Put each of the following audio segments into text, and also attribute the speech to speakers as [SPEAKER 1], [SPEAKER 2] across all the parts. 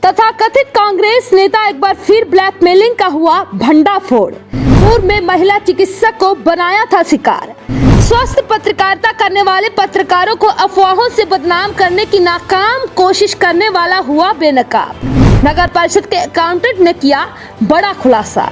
[SPEAKER 1] तथा कथित कांग्रेस नेता एक बार फिर ब्लैकमेलिंग का हुआ भंडाफोड़। पूर्व में महिला चिकित्सक को बनाया था शिकार। स्वस्थ पत्रकारिता करने वाले पत्रकारों को अफवाहों से बदनाम करने की नाकाम कोशिश करने वाला हुआ बेनकाब। नगर परिषद के अकाउंटेंट ने किया बड़ा खुलासा।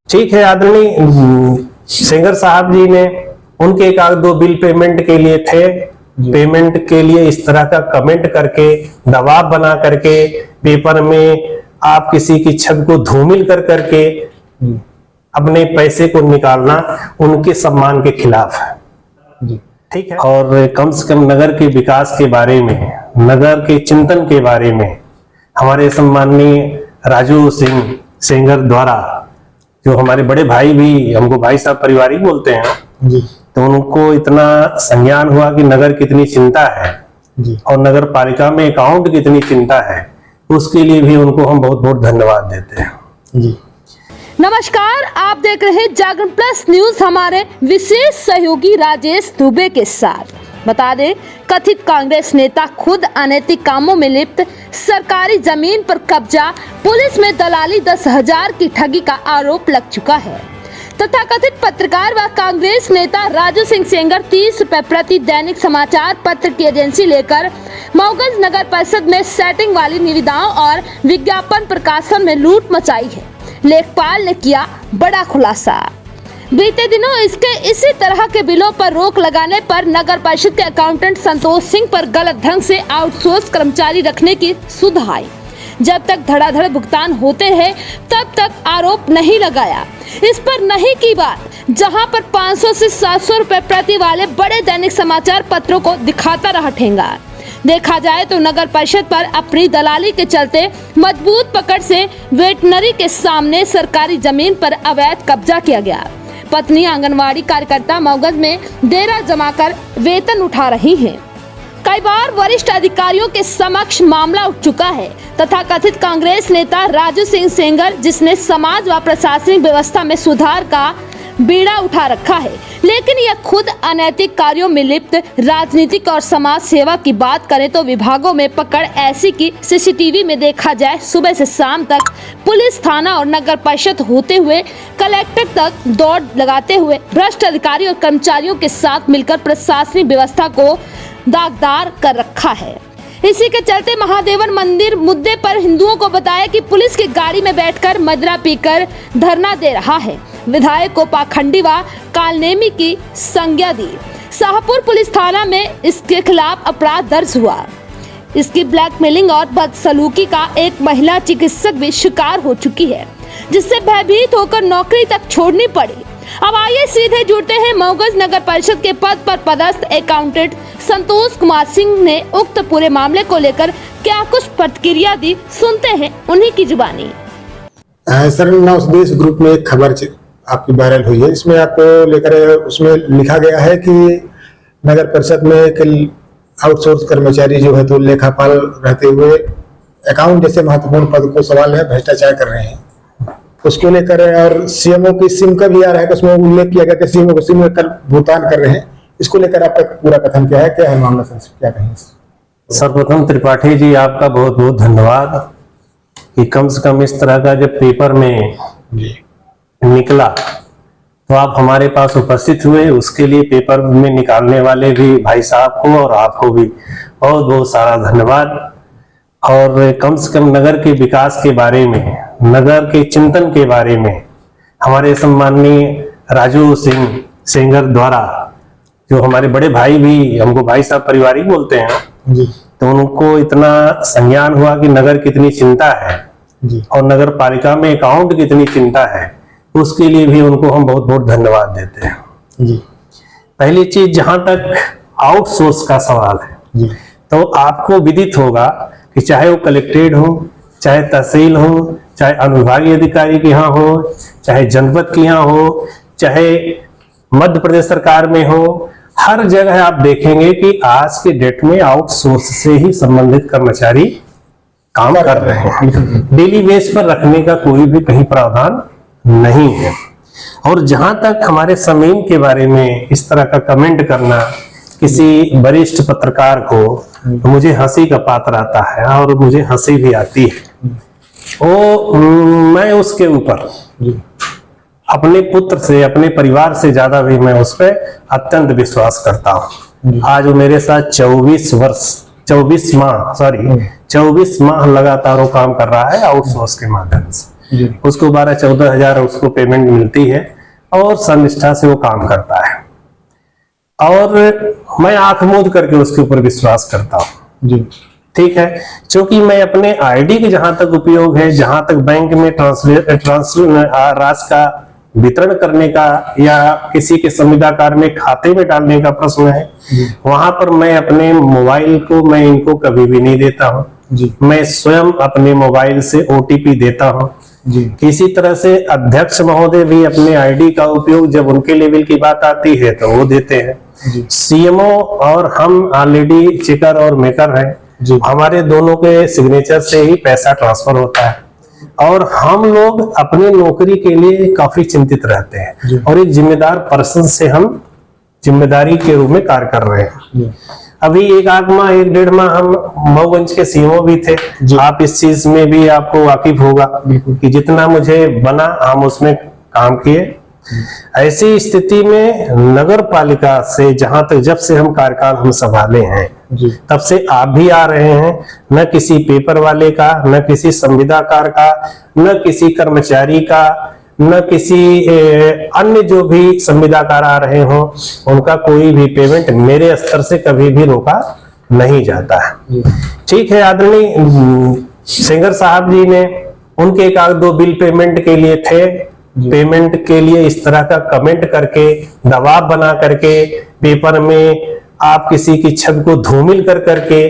[SPEAKER 2] ठीक है, आदरणीय सेंगर साहब जी ने उनके एक आध दो बिल पेमेंट के लिए थे, पेमेंट के लिए इस तरह का कमेंट करके दबाव बना करके पेपर में आप किसी की छवि को धूमिल कर करके अपने पैसे को निकालना उनके सम्मान के खिलाफ है। ठीक है, और कम से कम नगर के विकास के बारे में, नगर के चिंतन के बारे में हमारे सम्माननीय राजू सिंह सेंगर द्वारा, जो हमारे बड़े भाई भी हमको भाई साहब पारिवारिक बोलते हैं जी, तो उनको इतना संज्ञान हुआ कि नगर कितनी चिंता है जी, और नगर पालिका में अकाउंट कितनी चिंता है, उसके लिए भी उनको हम बहुत बहुत धन्यवाद देते हैं जी।
[SPEAKER 1] नमस्कार, आप देख रहे हैं जागरण प्लस न्यूज हमारे विशेष सहयोगी राजेश दुबे के साथ। बता दें, कथित कांग्रेस नेता खुद अनैतिक कामों में लिप्त, सरकारी जमीन पर कब्जा, पुलिस में दलाली, 10,000 की ठगी का आरोप लग चुका है। तथा कथित पत्रकार व कांग्रेस नेता राजू सिंह सेंगर 30 रुपए प्रति दैनिक समाचार पत्र की एजेंसी लेकर मऊगंज नगर परिषद में सेटिंग वाली निविदाओं और विज्ञापन प्रकाशन में लूट मचाई है। लेखपाल ने किया बड़ा खुलासा। बीते दिनों इसके इसी तरह के बिलों पर रोक लगाने पर नगर परिषद के अकाउंटेंट संतोष सिंह पर गलत ढंग से आउटसोर्स कर्मचारी रखने की सुध आई। जब तक धड़ाधड़ भुगतान होते हैं तब तक आरोप नहीं लगाया। इस पर नहीं की बात, जहां पर 500 से 700 रुपए प्रति वाले बड़े दैनिक समाचार पत्रों को दिखाता रहा ठेंगा। देखा जाए तो नगर परिषद पर अपनी दलाली के चलते मजबूत पकड़ से वेटनरी के सामने सरकारी जमीन पर अवैध कब्जा किया गया। पत्नी आंगनवाड़ी कार्यकर्ता मऊगंज में डेरा जमाकर वेतन उठा रही हैं। कई बार वरिष्ठ अधिकारियों के समक्ष मामला उठ चुका है तथा कथित कांग्रेस नेता राजू सिंह सेंगर, जिसने समाज व प्रशासनिक व्यवस्था में सुधार का बीड़ा उठा रखा है, लेकिन यह खुद अनैतिक कार्यों में लिप्त। राजनीतिक और समाज सेवा की बात करें तो विभागों में पकड़ ऐसी की सीसीटीवी में देखा जाए सुबह से शाम तक पुलिस, थाना और नगर परिषद होते हुए कलेक्टर तक दौड़ लगाते हुए भ्रष्ट अधिकारी और कर्मचारियों के साथ मिलकर प्रशासनिक व्यवस्था को दागदार कर रखा है। इसी के चलते महादेवन मंदिर मुद्दे पर हिंदुओं को बताया कि पुलिस की गाड़ी में बैठकर मदिरा पीकर धरना दे रहा है। विधायक को पाखंडी व कालनेमी की संज्ञा दी। शाहपुर पुलिस थाना में इसके खिलाफ अपराध दर्ज हुआ। इसकी ब्लैकमेलिंग और बदसलूकी का एक महिला चिकित्सक भी शिकार हो चुकी है, जिससे भयभीत होकर नौकरी तक छोड़नी पड़ी। अब आइए सीधे जुड़ते हैं मऊगंज नगर परिषद के पद पर पदस्थ अकाउंटेंट संतोष कुमार सिंह ने उक्त पूरे मामले को लेकर क्या कुछ प्रतिक्रिया दी, सुनते हैं उन्हीं की जुबानी।
[SPEAKER 3] सर, नवदेश ग्रुप में एक खबर आपकी वायरल हुई है, इसमें आपको लेकर उसमें लिखा गया है कि नगर परिषद में एक आउटसोर्स कर्मचारी जो है तो लेखापाल रहते हुए अकाउंट जैसे महत्वपूर्ण पद को सवाल है भ्रष्टाचार कर रहे हैं, उसको लेकर और सीएमओ की सिम का भी आ रहा है, उसमें उल्लेख किया गया कि सीएमओ को सिम कर भुगतान कर रहे हैं। इसको लेकर आपका पूरा कथन क्या है, क्या है मामला सर, क्या कहें?
[SPEAKER 2] सर्वप्रथम त्रिपाठी जी आपका बहुत बहुत धन्यवाद कि कम से कम इस तरह का जब पेपर में निकला तो आप हमारे पास उपस्थित हुए। उसके लिए पेपर में निकालने वाले भी भाई साहब को और आपको भी बहुत बहुत सारा धन्यवाद। और कम से कम नगर के विकास के बारे में, नगर के चिंतन के बारे में हमारे सम्माननीय राजू सिंह सेंगर द्वारा, जो हमारे बड़े भाई भी हमको भाई साहब पारिवारिक बोलते हैं जी, तो उनको इतना संज्ञान हुआ कि नगर कितनी चिंता है जी, और नगर पालिका में अकाउंट कितनी चिंता है, उसके लिए भी उनको हम बहुत बहुत धन्यवाद देते हैं जी। पहली चीज, जहां तक आउटसोर्स का सवाल है जी, तो आपको विदित होगा कि चाहे वो कलेक्ट्रेट हो, चाहे तहसील हो, चाहे अनुविभागीय अधिकारी के यहाँ हो, चाहे जनपद के यहाँ हो, चाहे मध्य प्रदेश सरकार में हो, हर जगह आप देखेंगे कि आज के डेट में आउटसोर्स से ही संबंधित कर्मचारी काम कर रहे हैं। डेली बेस पर रखने का कोई भी कहीं प्रावधान नहीं है। और जहां तक हमारे समीम के बारे में इस तरह का कमेंट करना, किसी वरिष्ठ पत्रकार को, तो मुझे हंसी का पात्र आता है और मुझे हंसी भी आती है। वो मैं उसके ऊपर अपने पुत्र से, अपने परिवार से ज्यादा भी मैं उस पर अत्यंत विश्वास करता हूँ। आज वो मेरे साथ 24 माह लगातार वो काम कर रहा है आउटसोर्स के माध्यम से। उसको 12-14 हजार उसको पेमेंट मिलती है और संनिष्ठा से वो काम करता है और मैं आंख मूंद करके उसके ऊपर विश्वास करता हूँ। ठीक है, क्योंकि मैं अपने आईडी के जहां तक उपयोग है, जहां तक बैंक में राशि का वितरण करने का या किसी के संविदाकार में खाते में डालने का प्रश्न है, वहां पर मैं अपने मोबाइल को मैं इनको कभी भी नहीं देता हूँ। मैं स्वयं अपने मोबाइल से ओटीपी देता हूँ। इसी तरह से अध्यक्ष महोदय भी अपने आईडी का उपयोग जब उनके लेवल की बात आती है तो वो देते हैं। सीएमओ और हम ऑलरेडी चेकर और मेकर हैं, हमारे दोनों के सिग्नेचर से ही पैसा ट्रांसफर होता है और हम लोग अपनी नौकरी के लिए काफी चिंतित रहते हैं और एक जिम्मेदार पर्सन से हम जिम्मेदारी के रूप में कार्य कर रहे हैं। अभी 1.5 माह हम मऊगंज के सीएमओ भी थे। आप इस चीज में भी आपको वाकिफ होगा कि जितना मुझे बना हम उसमें काम किए। ऐसी स्थिति में नगर पालिका से जहां तक जब से हम कार्यकाल हम संभाले हैं तब से आप भी आ रहे हैं, न किसी पेपर वाले का, न किसी संविदाकार का, न किसी कर्मचारी का, न किसी अन्य जो भी संविदाकार आ रहे हो उनका कोई भी पेमेंट मेरे स्तर से कभी भी रोका नहीं जाता है। ठीक है, आदरणीय सिंगर साहब जी ने उनके 1-2 बिल पेमेंट के लिए थे, पेमेंट के लिए इस तरह का कमेंट करके दबाव बना करके पेपर में आप किसी की छवि को धूमिल कर करके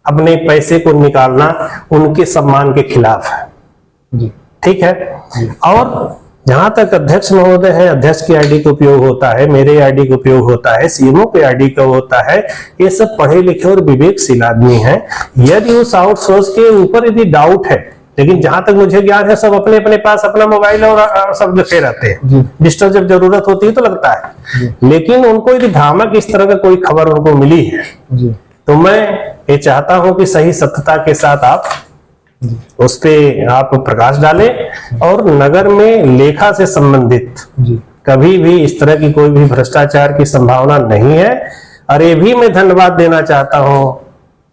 [SPEAKER 2] अपने पैसे को निकालना उनके सम्मान के खिलाफ है। ठीक है, और जहां तक अध्यक्ष महोदय है, अध्यक्ष की आईडी का उपयोग होता है, मेरे आईडी का उपयोग होता है, सीएमओ के आईडी का होता है, ये सब पढ़े लिखे और विवेकशील आदमी हैं। यदि उस आउटसोर्स के ऊपर यदि डाउट है, लेकिन जहां तक मुझे ज्ञान है सब अपने अपने पास अपना मोबाइल और सब रखे रहते हैं, डिजिटल जब जरूरत होती है तो लगता है। लेकिन उनको यदि भ्रामक इस तरह का कोई खबर उनको मिली है तो मैं ये चाहता हूं कि सही सत्यता के साथ आप उस पे आप प्रकाश डालें और नगर में लेखा से संबंधित कभी भी इस तरह की कोई भी भ्रष्टाचार की संभावना नहीं है। और ये भी मैं धन्यवाद देना चाहता हूं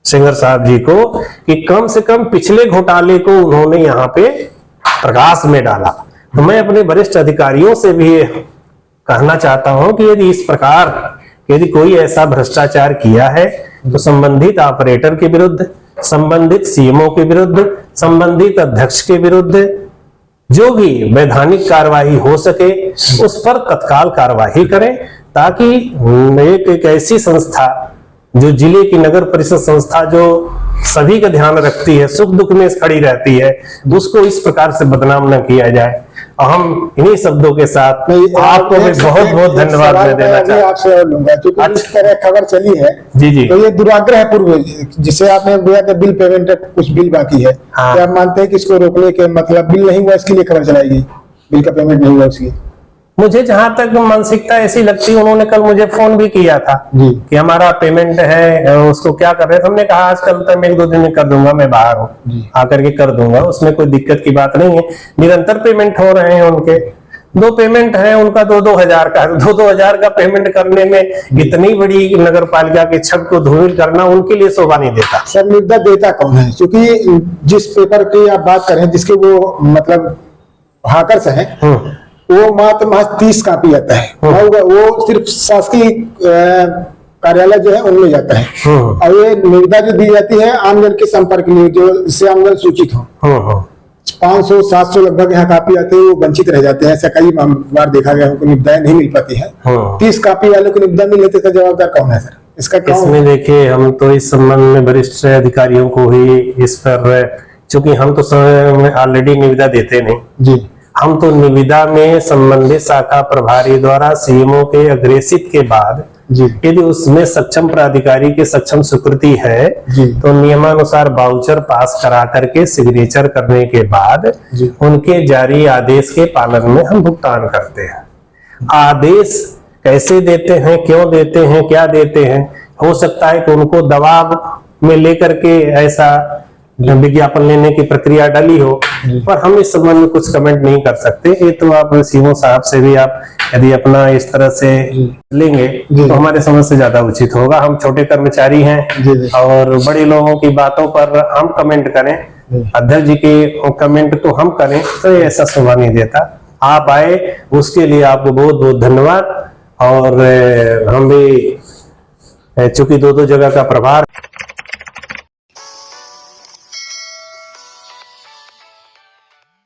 [SPEAKER 2] सिंगर साहब जी को कि कम से कम पिछले घोटाले को उन्होंने यहाँ पे प्रकाश में डाला। तो मैं अपने वरिष्ठ अधिकारियों से भी कहना चाहता हूं कि यदि इस प्रकार यदि कोई ऐसा भ्रष्टाचार किया है तो संबंधित ऑपरेटर के विरुद्ध, संबंधित सीएमओ के विरुद्ध, संबंधित अध्यक्ष के विरुद्ध जो भी वैधानिक कार्रवाई हो सके उस पर तत्काल कार्रवाई करें, ताकि एक ऐसी संस्था जो जिले की नगर परिषद संस्था जो सभी का ध्यान रखती है, सुख दुख में खड़ी रहती है, उसको इस प्रकार से बदनाम न किया जाए। हम इन्हीं शब्दों के साथ आपको मैं बहुत बहुत धन्यवाद देना चाहता हूं।
[SPEAKER 3] आपसे और लूंगा क्योंकि इस तरह खबर चली है
[SPEAKER 2] जी
[SPEAKER 3] तो ये दुराग्रह पूर्व जिसे आपने बोला कि बिल पेमेंट कुछ बिल बाकी है, क्या आप मानते हैं कि इसको रोकने के मतलब बिल नहीं हुआ इसके लिए खबर चलाई गई, बिल का पेमेंट नहीं हुआ उसकी?
[SPEAKER 2] मुझे जहां तक मानसिकता ऐसी लगती है, उन्होंने कल मुझे फोन भी किया था कि हमारा पेमेंट है, उसको क्या कर रहे थे। हमने कहा आजकल तक मैं 1-2 दिन में कर दूंगा, मैं बाहर हूँ, आकर के कर दूंगा, उसमें कोई दिक्कत की बात नहीं है। निरंतर पेमेंट हो रहे हैं उनके, 2 पेमेंट है उनका 2-2 हजार का, 2-2 हजार का पेमेंट करने में इतनी बड़ी नगर पालिका के छत को धूमिल करना उनके लिए शोभा नहीं देता।
[SPEAKER 3] सर निविदा देता कौन है? क्योंकि जिस पेपर की आप बात करें जिसके वो मतलब हाकर्स हैं वो मात्र 30 कॉपी आता है, वो सिर्फ शासकीय कार्यालय जो है उनमें जाता है और ये निविदा जो दी जाती है आमजन के संपर्क में जो इससे आमजन सूचित हो। 500-700 लगभग यहाँ कॉपी आते हैं, वो वंचित रह जाते हैं। ऐसा कई बार देखा गया उनको निविदाएं नहीं मिल पाती है। 30 कॉपी वाले को निविदा मिल लेते, जवाबदार कौन है सर इसका?
[SPEAKER 2] इसमें देखिए हम तो इस संबंध में वरिष्ठ अधिकारियों को ही इस पर, चूंकि हम तो ऑलरेडी निविदा देते नहीं जी, हम तो निविदा में संबंधित शाखा प्रभारी द्वारा सीएमओ के अग्रेसित के बाद यदि उसमें सक्षम प्राधिकारी की सक्षम स्वीकृति है तो नियमानुसार बाउचर पास करा करके सिग्नेचर करने के बाद उनके जारी आदेश के पालन में हम भुगतान करते हैं। आदेश कैसे देते हैं, क्यों देते हैं, क्या देते हैं। हो सकता है कि उनको दबाव में लेकर के ऐसा विज्ञापन लेने की प्रक्रिया डली हो, पर हम इस संबंध में कुछ कमेंट नहीं कर सकते। ये तो आप सीओ साहब से भी आप यदि अपना इस तरह से लेंगे तो हमारे समझ से ज्यादा उचित होगा। हम छोटे कर्मचारी हैं और बड़े लोगों की बातों पर हम कमेंट करें, अध्यक्ष जी के कमेंट को हम करें, तो ये ऐसा शोभा नहीं देता। आप आए उसके लिए आपको बहुत बहुत धन्यवाद। और हम भी चूंकि दो जगह का प्रभार